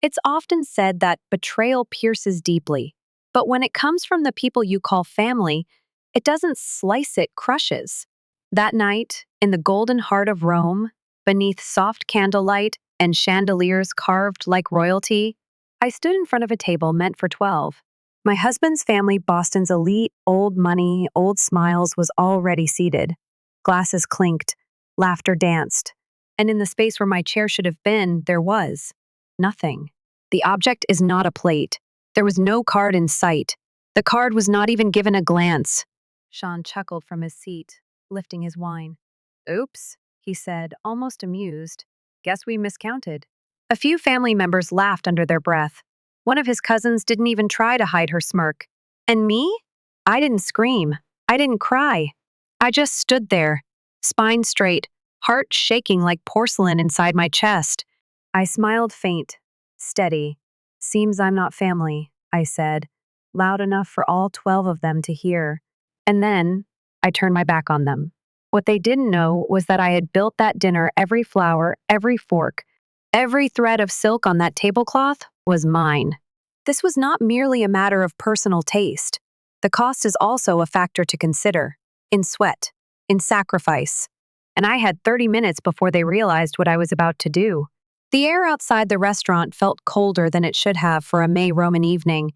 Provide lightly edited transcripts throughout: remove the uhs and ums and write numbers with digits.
It's often said that betrayal pierces deeply, but when it comes from the people you call family, it doesn't slice, it crushes. That night, in the golden heart of Rome, beneath soft candlelight and chandeliers carved like royalty, I stood in front of a table meant for 12. My husband's family, Boston's elite, old money, old smiles, was already seated. Glasses clinked, laughter danced, and in the space where my chair should have been, there was nothing. The object is not a plate. There was no card in sight. The card was not even given a glance. Sean chuckled from his seat, lifting his wine. Oops, he said, almost amused. Guess we miscounted. A few family members laughed under their breath. One of his cousins didn't even try to hide her smirk. And me? I didn't scream. I didn't cry. I just stood there, spine straight, heart shaking like porcelain inside my chest. I smiled faint, steady. Seems I'm not family, I said, loud enough for all 12 of them to hear. And then I turned my back on them. What they didn't know was that I had built that dinner. Every flower, every fork, every thread of silk on that tablecloth was mine. This was not merely a matter of personal taste. The cost is also a factor to consider. In sweat, in sacrifice. And I had 30 minutes before they realized what I was about to do. The air outside the restaurant felt colder than it should have for a May Roman evening,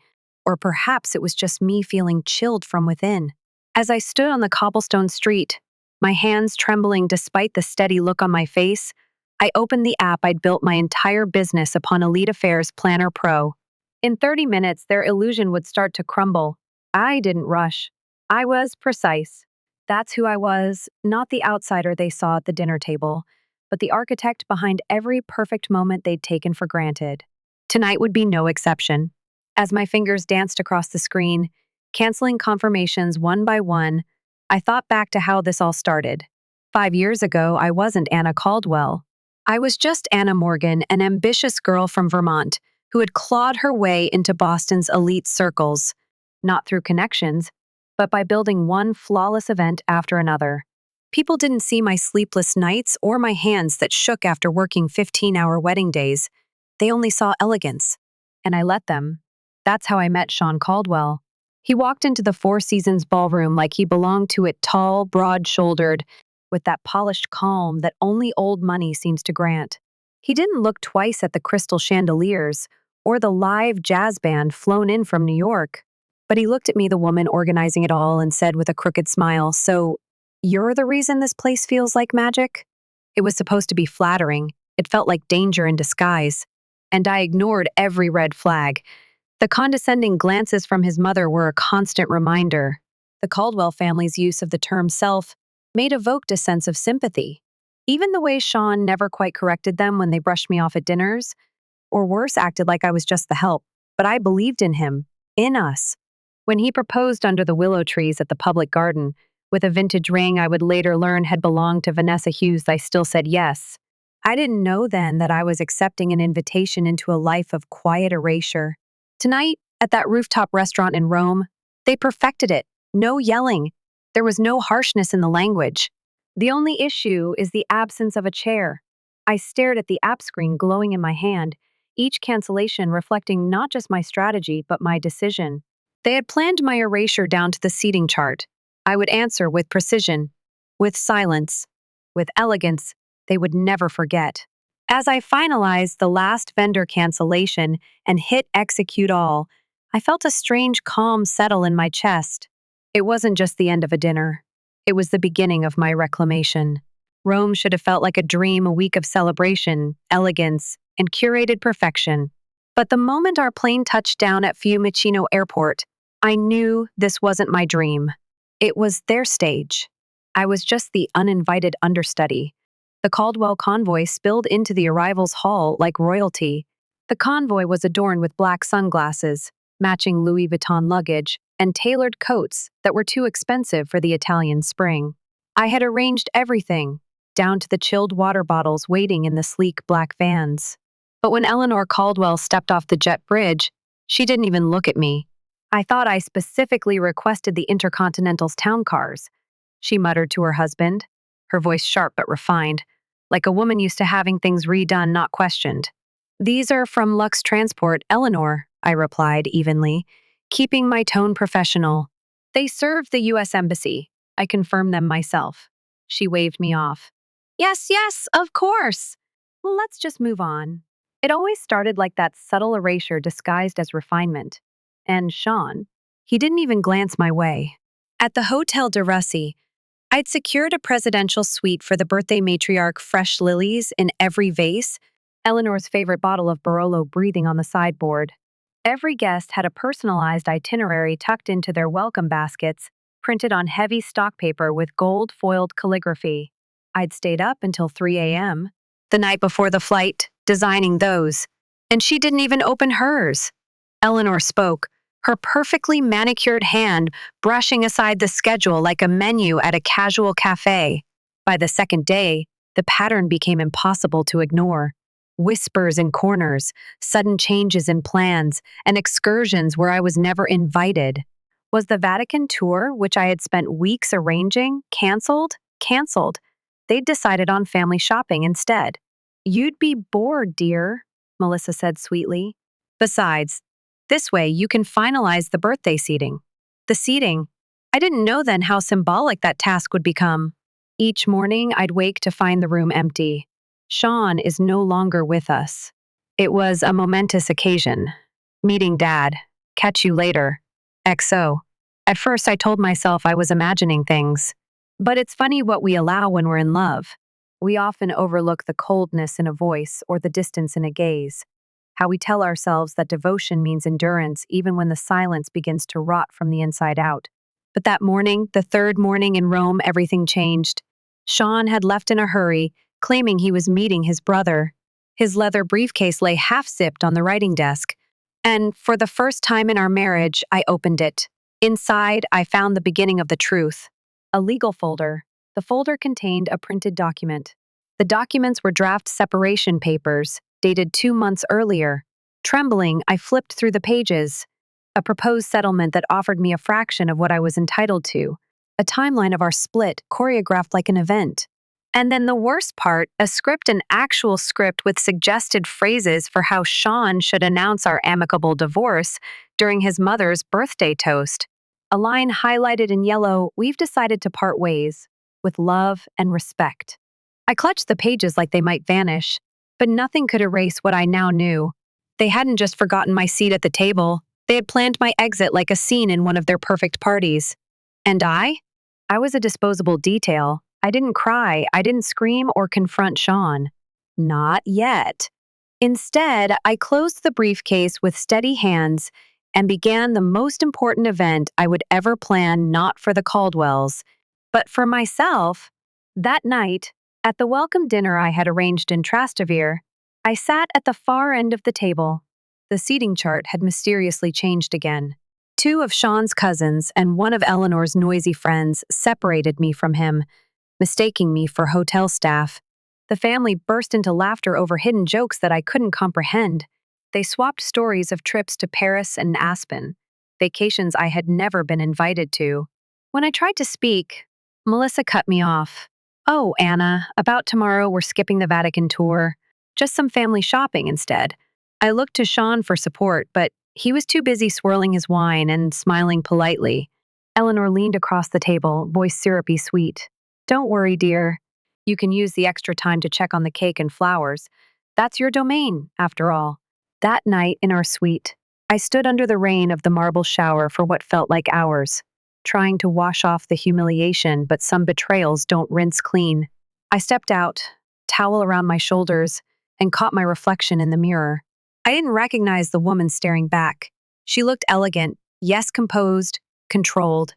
or perhaps it was just me feeling chilled from within. As I stood on the cobblestone street, my hands trembling despite the steady look on my face, I opened the app I'd built my entire business upon Elite Affairs Planner Pro. In 30 minutes, their illusion would start to crumble. I didn't rush. I was precise. That's who I was, not the outsider they saw at the dinner table, but the architect behind every perfect moment they'd taken for granted. Tonight would be no exception. As my fingers danced across the screen, canceling confirmations one by one, I thought back to how this all started. 5 years ago, I wasn't Anna Caldwell. I was just Anna Morgan, an ambitious girl from Vermont who had clawed her way into Boston's elite circles, not through connections, but by building one flawless event after another. People didn't see my sleepless nights or my hands that shook after working 15-hour wedding days. They only saw elegance, and I let them. That's how I met Sean Caldwell. He walked into the Four Seasons ballroom like he belonged to it, tall, broad-shouldered, with that polished calm that only old money seems to grant. He didn't look twice at the crystal chandeliers or the live jazz band flown in from New York. But he looked at me, the woman organizing it all, and said with a crooked smile, "So, you're the reason this place feels like magic?" It was supposed to be flattering. It felt like danger in disguise. And I ignored every red flag. The condescending glances from his mother were a constant reminder. The Caldwell family's use of the term self made evoked a sense of sympathy. Even the way Sean never quite corrected them when they brushed me off at dinners, or worse, acted like I was just the help. But I believed in him, in us. When he proposed under the willow trees at the public garden, with a vintage ring I would later learn had belonged to Vanessa Hughes, I still said yes. I didn't know then that I was accepting an invitation into a life of quiet erasure. Tonight, at that rooftop restaurant in Rome, they perfected it. No yelling. There was no harshness in the language. The only issue is the absence of a chair. I stared at the app screen glowing in my hand, each cancellation reflecting not just my strategy but my decision. They had planned my erasure down to the seating chart. I would answer with precision, with silence, with elegance they would never forget. As I finalized the last vendor cancellation and hit execute all, I felt a strange calm settle in my chest. It wasn't just the end of a dinner. It was the beginning of my reclamation. Rome should have felt like a dream, a week of celebration, elegance, and curated perfection. But the moment our plane touched down at Fiumicino Airport, I knew this wasn't my dream. It was their stage. I was just the uninvited understudy. The Caldwell convoy spilled into the arrivals hall like royalty. The convoy was adorned with black sunglasses, matching Louis Vuitton luggage, and tailored coats that were too expensive for the Italian spring. I had arranged everything, down to the chilled water bottles waiting in the sleek black vans. But when Eleanor Caldwell stepped off the jet bridge, she didn't even look at me. I thought I specifically requested the Intercontinental's town cars, she muttered to her husband, her voice sharp but refined, like a woman used to having things redone, not questioned. These are from Lux Transport, Eleanor, I replied evenly, keeping my tone professional. They serve the U.S. Embassy. I confirmed them myself. She waved me off. Yes, yes, of course. Well, let's just move on. It always started like that subtle erasure disguised as refinement. And Sean, he didn't even glance my way. At the Hotel de Russie, I'd secured a presidential suite for the birthday matriarch, fresh lilies in every vase, Eleanor's favorite bottle of Barolo breathing on the sideboard. Every guest had a personalized itinerary tucked into their welcome baskets, printed on heavy stock paper with gold foiled calligraphy. I'd stayed up until 3 a.m., the night before the flight, designing those. And she didn't even open hers. Eleanor spoke, her perfectly manicured hand brushing aside the schedule like a menu at a casual cafe. By the second day, the pattern became impossible to ignore. Whispers in corners, sudden changes in plans, and excursions where I was never invited. Was the Vatican tour, which I had spent weeks arranging, canceled? Canceled. They'd decided on family shopping instead. You'd be bored, dear, Melissa said sweetly. Besides, this way you can finalize the birthday seating. The seating. I didn't know then how symbolic that task would become. Each morning I'd wake to find the room empty. Sean is no longer with us. It was a momentous occasion. Meeting Dad. Catch you later. XO. At first I told myself I was imagining things. But it's funny what we allow when we're in love. We often overlook the coldness in a voice or the distance in a gaze. How we tell ourselves that devotion means endurance even when the silence begins to rot from the inside out. But that morning, the third morning in Rome, everything changed. Sean had left in a hurry, claiming he was meeting his brother. His leather briefcase lay half-zipped on the writing desk. And for the first time in our marriage, I opened it. Inside, I found the beginning of the truth. A legal folder. The folder contained a printed document. The documents were draft separation papers, dated 2 months earlier. Trembling, I flipped through the pages. A proposed settlement that offered me a fraction of what I was entitled to. A timeline of our split, choreographed like an event. And then the worst part, a script, an actual script with suggested phrases for how Sean should announce our amicable divorce during his mother's birthday toast. A line highlighted in yellow, we've decided to part ways, with love and respect. I clutched the pages like they might vanish, but nothing could erase what I now knew. They hadn't just forgotten my seat at the table, they had planned my exit like a scene in one of their perfect parties. And I? I was a disposable detail. I didn't cry, I didn't scream or confront Sean. Not yet. Instead, I closed the briefcase with steady hands and began the most important event I would ever plan, not for the Caldwells, but for myself. That night, at the welcome dinner I had arranged in Trastevere, I sat at the far end of the table. The seating chart had mysteriously changed again. 2 of Sean's cousins and 1 of Eleanor's noisy friends separated me from him, mistaking me for hotel staff. The family burst into laughter over hidden jokes that I couldn't comprehend. They swapped stories of trips to Paris and Aspen, vacations I had never been invited to. When I tried to speak, Melissa cut me off. Oh, Anna, about tomorrow we're skipping the Vatican tour. Just some family shopping instead. I looked to Sean for support, but he was too busy swirling his wine and smiling politely. Eleanor leaned across the table, voice syrupy sweet. Don't worry, dear. You can use the extra time to check on the cake and flowers. That's your domain, after all. That night in our suite, I stood under the rain of the marble shower for what felt like hours, trying to wash off the humiliation, but some betrayals don't rinse clean. I stepped out, towel around my shoulders, and caught my reflection in the mirror. I didn't recognize the woman staring back. She looked elegant, yes, composed, controlled.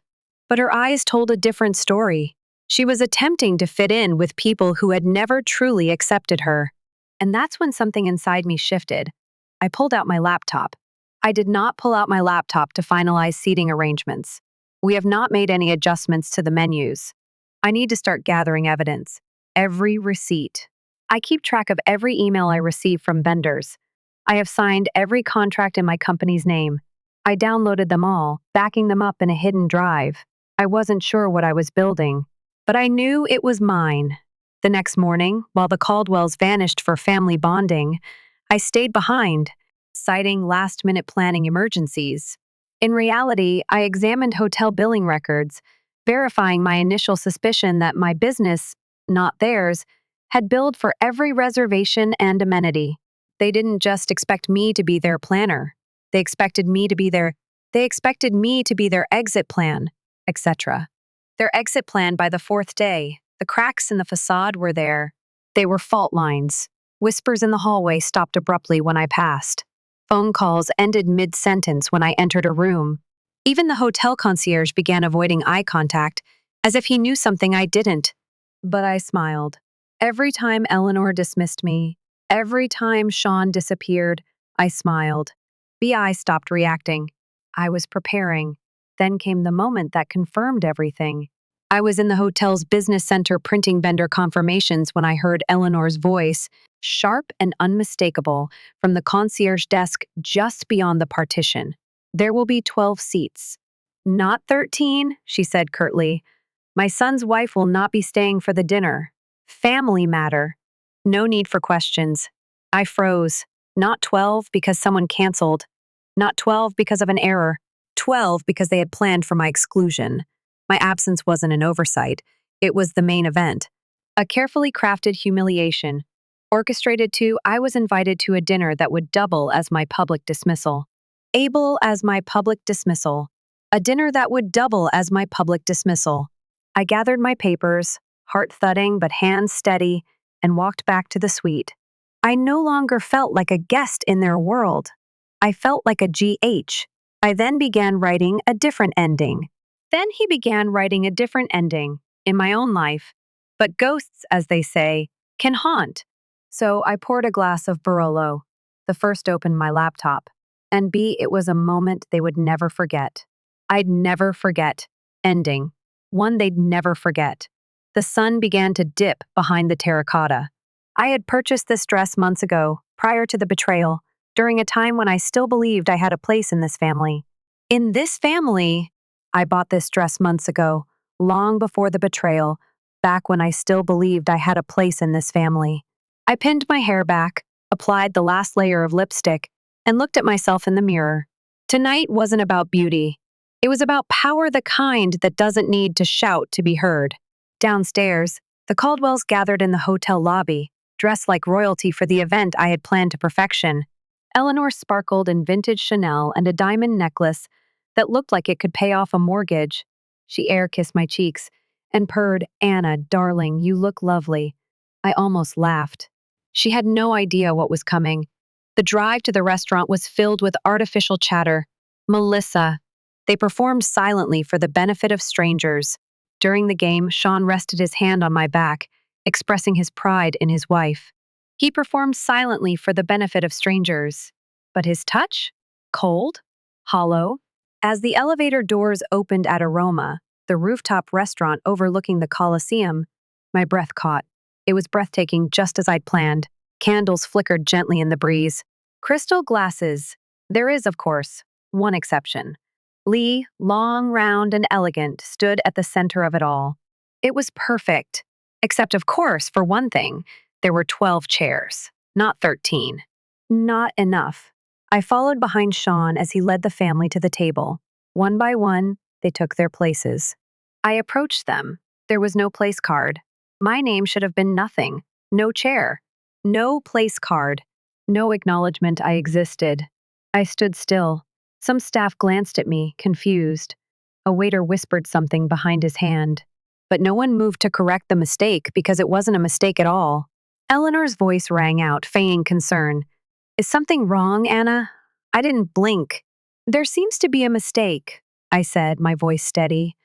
But her eyes told a different story. She was attempting to fit in with people who had never truly accepted her. And that's when something inside me shifted. I pulled out my laptop. I did not pull out my laptop to finalize seating arrangements. We have not made any adjustments to the menus. I need to start gathering evidence. Every receipt. I keep track of every email I receive from vendors. I have signed every contract in my company's name. I downloaded them all, backing them up in a hidden drive. I wasn't sure what I was building, but I knew it was mine. The next morning, while the Caldwells vanished for family bonding, I stayed behind, citing last-minute planning emergencies. In reality, I examined hotel billing records, verifying my initial suspicion that my business, not theirs, had billed for every reservation and amenity. They didn't just expect me to be their planner. They expected me to be their exit plan, etc. Their exit plan by the fourth day. The cracks in the facade were there. They were fault lines. Whispers in the hallway stopped abruptly when I passed. Phone calls ended mid-sentence when I entered a room. Even the hotel concierge began avoiding eye contact, as if he knew something I didn't. But I smiled. Every time Eleanor dismissed me, every time Sean disappeared, I smiled. BI stopped reacting. I was preparing. Then came the moment that confirmed everything. I was in the hotel's business center printing vendor confirmations when I heard Eleanor's voice, sharp and unmistakable, from the concierge desk just beyond the partition. There will be 12 seats. Not 13, she said curtly. My son's wife will not be staying for the dinner. Family matter. No need for questions. I froze. Not 12 because someone canceled. Not 12 because of an error. 12 because they had planned for my exclusion. My absence wasn't an oversight. It was the main event. A carefully crafted humiliation. Orchestrated to, I was invited to a dinner that would double as my public dismissal. Able as my public dismissal. A dinner that would double as my public dismissal. I gathered my papers, heart thudding but hands steady, and walked back to the suite. I no longer felt like a guest in their world. I felt like a GH. I then began writing a different ending. Then he began writing a different ending in my own life. But ghosts, as they say, can haunt. So I poured a glass of Barolo. The first opened my laptop. And B, it was a moment they would never forget. I'd never forget. Ending. One they'd never forget. The sun began to dip behind the terracotta. I had purchased this dress months ago, prior to the betrayal, during a time when I still believed I had a place in this family. In this family, I bought this dress months ago, long before the betrayal, back when I still believed I had a place in this family. I pinned my hair back, applied the last layer of lipstick, and looked at myself in the mirror. Tonight wasn't about beauty. It was about power, the kind that doesn't need to shout to be heard. Downstairs, the Caldwells gathered in the hotel lobby, dressed like royalty for the event I had planned to perfection. Eleanor sparkled in vintage Chanel and a diamond necklace that looked like it could pay off a mortgage. She air-kissed my cheeks and purred, "Anna, darling, you look lovely." I almost laughed. She had no idea what was coming. The drive to the restaurant was filled with artificial chatter. Melissa. They performed silently for the benefit of strangers. During the game, Sean rested his hand on my back, expressing his pride in his wife. He performed silently for the benefit of strangers. But his touch? Cold? Hollow? As the elevator doors opened at Aroma, the rooftop restaurant overlooking the Coliseum, my breath caught. It was breathtaking, just as I'd planned. Candles flickered gently in the breeze. Crystal glasses. There is, of course, one exception. Lee, long, round, and elegant, stood at the center of it all. It was perfect. Except, of course, for one thing, there were 12 chairs, not 13. Not enough. I followed behind Sean as he led the family to the table. One by one, they took their places. I approached them. There was no place card. My name should have been nothing. No chair. No place card. No acknowledgement I existed. I stood still. Some staff glanced at me, confused. A waiter whispered something behind his hand. But no one moved to correct the mistake because it wasn't a mistake at all. Eleanor's voice rang out, feigning concern. "Is something wrong, Anna?" I didn't blink. "There seems to be a mistake," I said, my voice steady.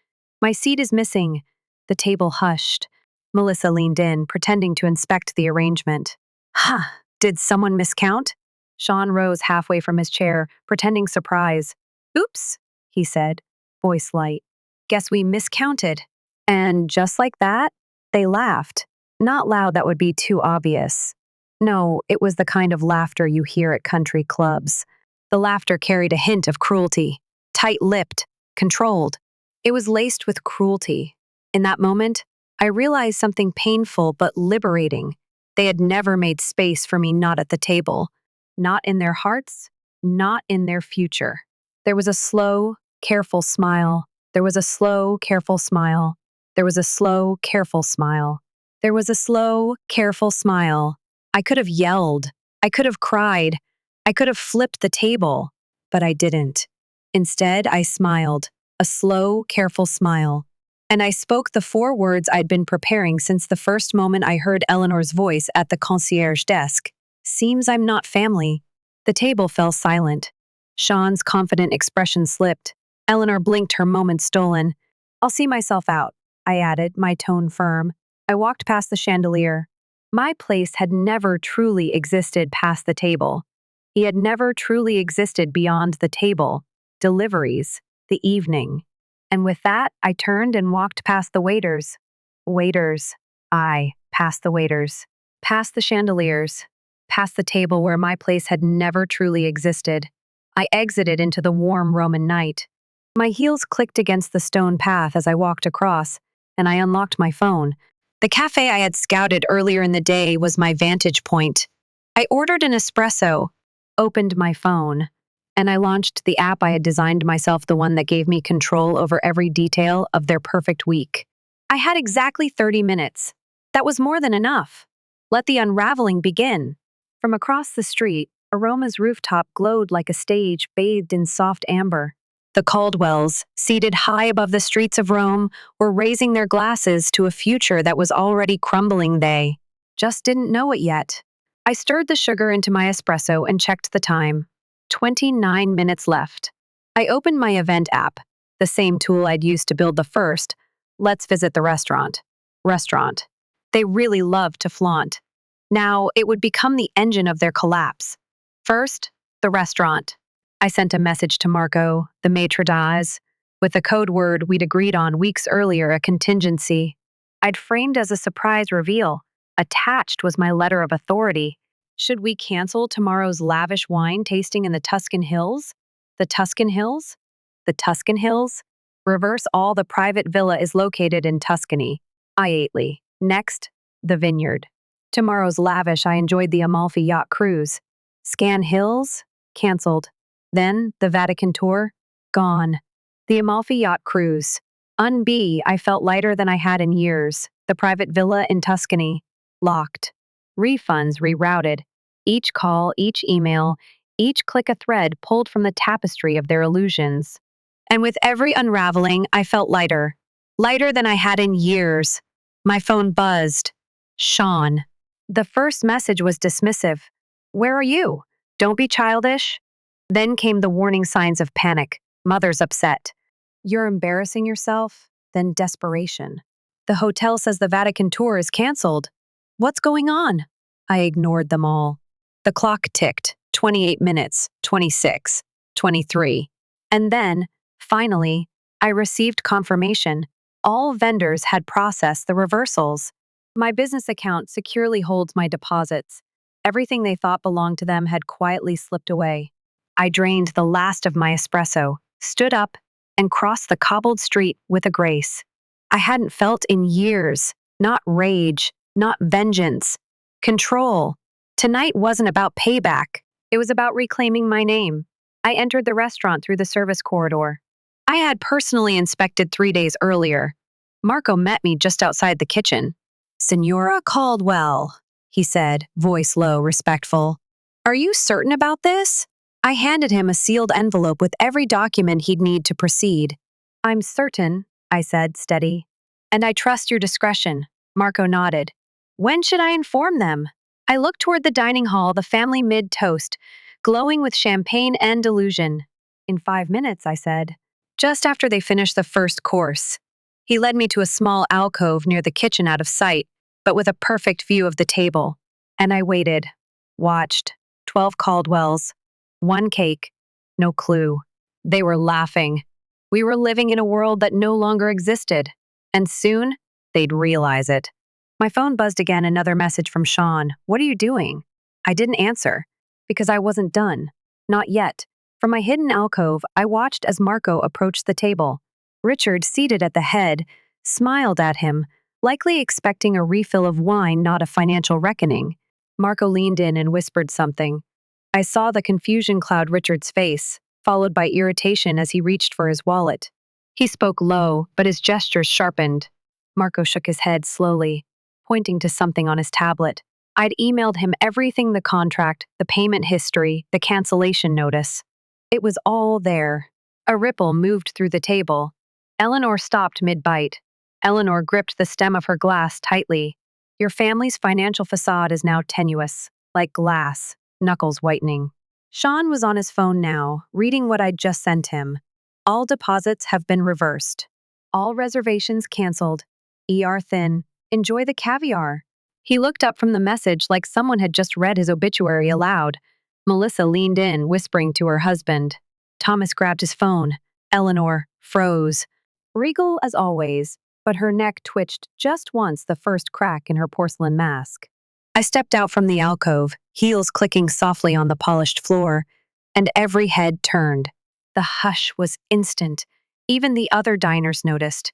"My seat is missing." The table hushed. Melissa leaned in, pretending to inspect the arrangement. "Huh, did someone miscount?" Sean rose halfway from his chair, pretending surprise. "Oops," he said, voice light. "Guess we miscounted." And just like that, they laughed. Not loud, that would be too obvious. No, it was the kind of laughter you hear at country clubs. The laughter carried a hint of cruelty. Tight-lipped, controlled. It was laced with cruelty. In that moment, I realized something painful but liberating. They had never made space for me not at the table. not in their hearts, not in their future. There was a slow, careful smile. There was a slow, careful smile. There was a slow, careful smile. There was a slow, careful smile. I could have yelled. I could have cried. I could have flipped the table, but I didn't. Instead, I smiled, a slow, careful smile. And I spoke the 4 words I'd been preparing since the first moment I heard Eleanor's voice at the concierge desk. Seems I'm not family. The table fell silent. Sean's confident expression slipped. Eleanor blinked, her moment stolen. I'll see myself out, I added, my tone firm. I walked past the chandelier. My place had never truly existed past the table. He had never truly existed beyond the table, deliveries, the evening. And with that, I turned and walked past the waiters. Waiters. Past the waiters. Past the chandeliers. Past the table where my place had never truly existed. I exited into the warm Roman night. My heels clicked against the stone path as I walked across, and I unlocked my phone. The cafe I had scouted earlier in the day was my vantage point. I ordered an espresso, opened my phone, and I launched the app I had designed myself, the one that gave me control over every detail of their perfect week. I had exactly 30 minutes. That was more than enough. Let the unraveling begin. From across the street, Aroma's rooftop glowed like a stage bathed in soft amber. The Caldwells, seated high above the streets of Rome, were raising their glasses to a future that was already crumbling. They just didn't know it yet. I stirred the sugar into my espresso and checked the time. 29 minutes left. I opened my event app, the same tool I'd used to build the first. Let's visit the restaurant. Restaurant. They really loved to flaunt. Now, it would become the engine of their collapse. First, the restaurant. I sent a message to Marco, the maitre d' with the code word we'd agreed on weeks earlier, a contingency. I'd framed as a surprise reveal. Attached was my letter of authority. Should we cancel tomorrow's lavish wine tasting in the Tuscan Hills? The Tuscan Hills? The Tuscan Hills? Reverse all, the private villa is located in Tuscany. I8ly. Next, the vineyard. Tomorrow's lavish, I enjoyed the Amalfi Yacht Cruise. Scan Hills? Cancelled. Then, the Vatican tour? Gone. The Amalfi Yacht Cruise. I felt lighter than I had in years. The private villa in Tuscany. Locked. Refunds rerouted. Each call, each email, each click a thread pulled from the tapestry of their illusions. And with every unraveling, I felt lighter. Lighter than I had in years. My phone buzzed. Sean. The first message was dismissive. Where are you? Don't be childish. Then came the warning signs of panic. Mother's upset. You're embarrassing yourself? Then desperation. The hotel says the Vatican tour is canceled. What's going on? I ignored them all. The clock ticked. 28 minutes, 26, 23. And then, finally, I received confirmation. All vendors had processed the reversals. My business account securely holds my deposits. Everything they thought belonged to them had quietly slipped away. I drained the last of my espresso, stood up, and crossed the cobbled street with a grace I hadn't felt in years. Not rage, not vengeance. Control. Tonight wasn't about payback. It was about reclaiming my name. I entered the restaurant through the service corridor. I had personally inspected 3 days earlier. Marco met me just outside the kitchen. Senora Caldwell, he said, voice low, respectful. Are you certain about this? I handed him a sealed envelope with every document he'd need to proceed. I'm certain, I said, steady. And I trust your discretion. Marco nodded. When should I inform them? I looked toward the dining hall, the family mid-toast, glowing with champagne and illusion. In 5 minutes, I said. Just after they finished the first course. He led me to a small alcove near the kitchen, out of sight, but with a perfect view of the table. And I waited, watched. 12 Caldwells. 1 cake. No clue. They were laughing. We were living in a world that no longer existed. And soon, they'd realize it. My phone buzzed again, another message from Sean. What are you doing? I didn't answer, because I wasn't done. Not yet. From my hidden alcove, I watched as Marco approached the table. Richard, seated at the head, smiled at him, likely expecting a refill of wine, not a financial reckoning. Marco leaned in and whispered something. I saw the confusion cloud Richard's face, followed by irritation as he reached for his wallet. He spoke low, but his gestures sharpened. Marco shook his head slowly, pointing to something on his tablet. I'd emailed him everything: the contract, the payment history, the cancellation notice. It was all there. A ripple moved through the table. Eleanor stopped mid-bite. Eleanor gripped the stem of her glass tightly. Your family's financial facade is now tenuous, like glass, knuckles whitening. Sean was on his phone now, reading what I'd just sent him. All deposits have been reversed. All reservations canceled. ER thin. Enjoy the caviar. He looked up from the message like someone had just read his obituary aloud. Melissa leaned in, whispering to her husband. Thomas grabbed his phone. Eleanor froze. Regal as always, but her neck twitched just once, the first crack in her porcelain mask. I stepped out from the alcove, heels clicking softly on the polished floor, and every head turned. The hush was instant. Even the other diners noticed.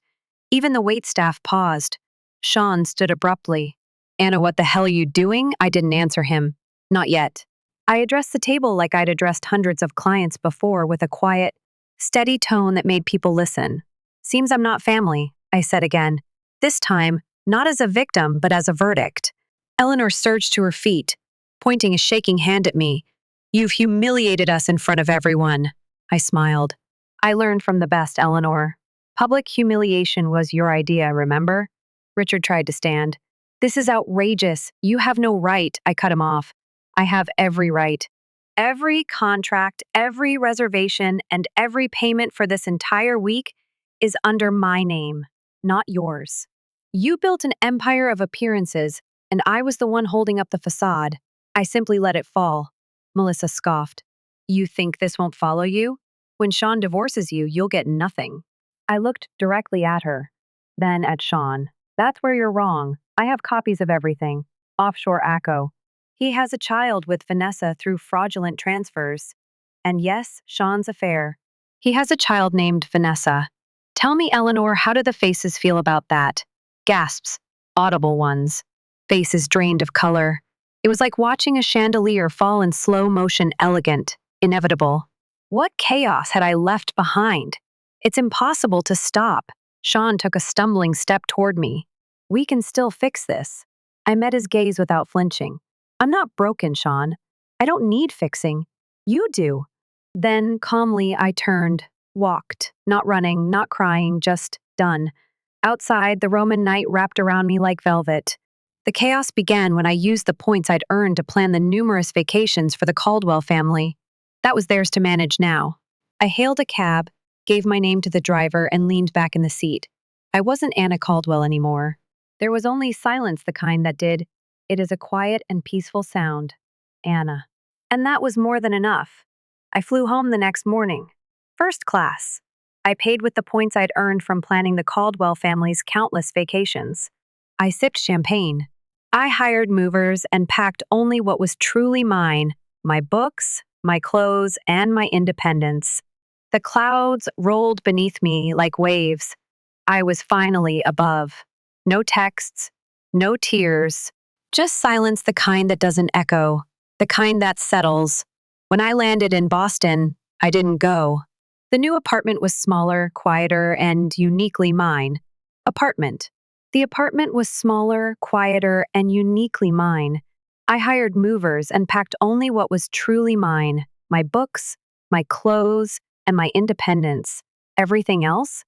Even the waitstaff paused. Sean stood abruptly. Anna, what the hell are you doing? I didn't answer him. Not yet. I addressed the table like I'd addressed hundreds of clients before, with a quiet, steady tone that made people listen. Seems I'm not family, I said again. This time, not as a victim, but as a verdict. Eleanor surged to her feet, pointing a shaking hand at me. You've humiliated us in front of everyone. I smiled. I learned from the best, Eleanor. Public humiliation was your idea, remember? Richard tried to stand. This is outrageous. You have no right. I cut him off. I have every right. Every contract, every reservation, and every payment for this entire week is under my name, not yours. You built an empire of appearances, and I was the one holding up the facade. I simply let it fall. Melissa scoffed. You think this won't follow you? When Sean divorces you, you'll get nothing. I looked directly at her, then at Sean. That's where you're wrong. I have copies of everything. Offshore ACO. He has a child with Vanessa through fraudulent transfers. And yes, Sean's affair. He has a child named Vanessa. Tell me, Eleanor, how do the faces feel about that? Gasps. Audible ones. Faces drained of color. It was like watching a chandelier fall in slow motion, elegant, inevitable. What chaos had I left behind? It's impossible to stop. Sean took a stumbling step toward me. We can still fix this. I met his gaze without flinching. I'm not broken, Sean. I don't need fixing. You do. Then, calmly, I turned, walked, not running, not crying, just done. Outside, the Roman night wrapped around me like velvet. The chaos began when I used the points I'd earned to plan the numerous vacations for the Caldwell family. That was theirs to manage now. I hailed a cab, gave my name to the driver, and leaned back in the seat. I wasn't Anna Caldwell anymore. There was only silence, the kind that did. It is a quiet and peaceful sound. Anna. And that was more than enough. I flew home the next morning. First class. I paid with the points I'd earned from planning the Caldwell family's countless vacations. I sipped champagne. I hired movers and packed only what was truly mine: my books, my clothes, and my independence. The clouds rolled beneath me like waves. I was finally above. No texts, no tears, just silence, the kind that doesn't echo, the kind that settles. When I landed in Boston, I didn't go. The new apartment was smaller, quieter, and uniquely mine. The apartment was smaller, quieter, and uniquely mine. I hired movers and packed only what was truly mine: my books, my clothes, and my independence. Everything else?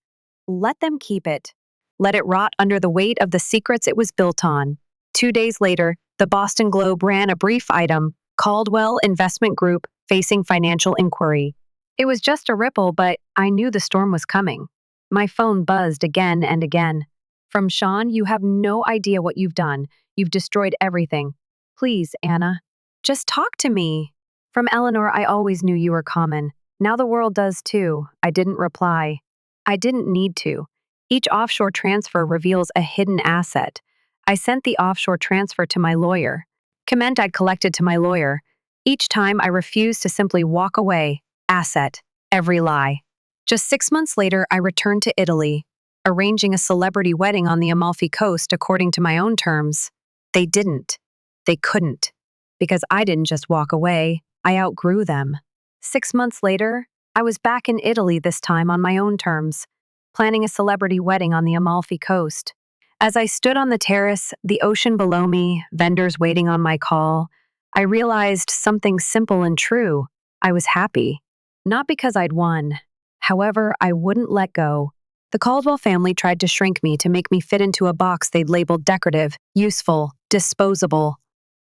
Let them keep it. Let it rot under the weight of the secrets it was built on. 2 days later, the Boston Globe ran a brief item: Caldwell Investment Group facing financial inquiry. It was just a ripple, but I knew the storm was coming. My phone buzzed again and again. From Sean, you have no idea what you've done. You've destroyed everything. Please, Anna, just talk to me. From Eleanor, I always knew you were common. Now the world does too. I didn't reply. I didn't need to. Each offshore transfer reveals a hidden asset. I sent the offshore transfer to my lawyer. Comment I'd collected to my lawyer. Each time I refused to simply walk away. Asset. Every lie. Just 6 months later, I returned to Italy, arranging a celebrity wedding on the Amalfi Coast according to my own terms. They didn't. They couldn't. Because I didn't just walk away. I outgrew them. 6 months later, I was back in Italy this time on my own terms, planning a celebrity wedding on the Amalfi Coast. As I stood on the terrace, the ocean below me, vendors waiting on my call, I realized something simple and true. I was happy. Not because I'd won. However, I wouldn't let go. The Caldwell family tried to shrink me to make me fit into a box they'd labeled decorative, useful, disposable.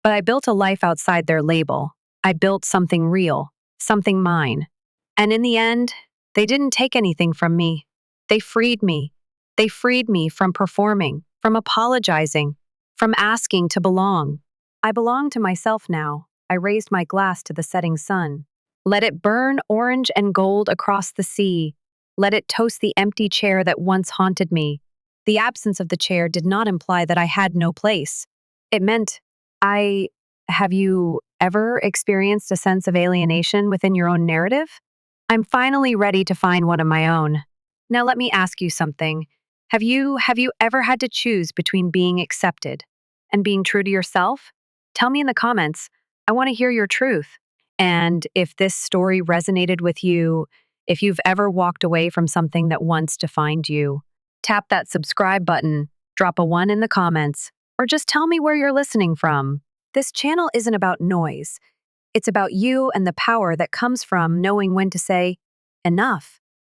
But I built a life outside their label. I built something real, something mine. And in the end, they didn't take anything from me. They freed me. They freed me from performing, from apologizing, from asking to belong. I belong to myself now. I raised my glass to the setting sun. Let it burn orange and gold across the sea. Let it toast the empty chair that once haunted me. The absence of the chair did not imply that I had no place. It meant I. Have you ever experienced a sense of alienation within your own narrative? I'm finally ready to find one of my own. Now let me ask you something. Have you ever had to choose between being accepted and being true to yourself? Tell me in the comments. I want to hear your truth. And if this story resonated with you, if you've ever walked away from something that once defined you, tap that subscribe button, drop a 1 in the comments, or just tell me where you're listening from. This channel isn't about noise. It's about you and the power that comes from knowing when to say, enough.